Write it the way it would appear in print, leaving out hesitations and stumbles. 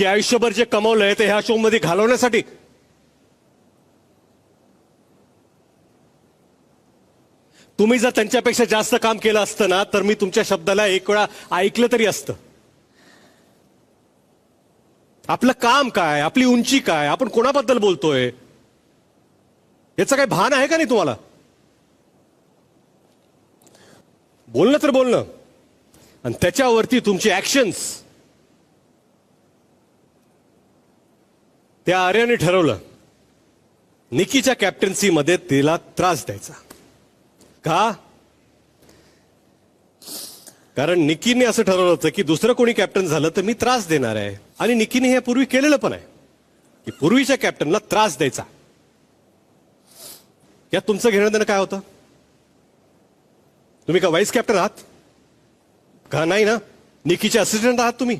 की आयुष्यभर जे कमवलंय ते ह्या शो मध्ये घालवण्यासाठी? तुम्ही जर त्यांच्यापेक्षा जास्त काम केलं असतं ना तर मी तुमच्या शब्दाला एक वेळा ऐकलं तरी असतं. आपलं काम काय, आपली उंची काय, आपण कोणाबद्दल बोलतोय याचं काही भान आहे का नाही तुम्हाला? बोलणं तर बोलणं आणि त्याच्यावरती तुमची ऍक्शन्स. त्या आर्याने ठरवलं निकीच्या कॅप्टन्सीमध्ये तिला त्रास द्यायचा. का? कारण निकीने असं ठरवलं होतं की दुसरं कोणी कॅप्टन झालं तर मी त्रास देणार आहे. आणि निकीने हे पूर्वी केलेलं पण आहे की पूर्वीच्या कॅप्टनला त्रास द्यायचा. यात तुमचं घेणं देणं काय होतं? तुम्ही का वाईस कॅप्टन आहात का? नाही ना. निकीचे असिस्टंट आहात तुम्ही.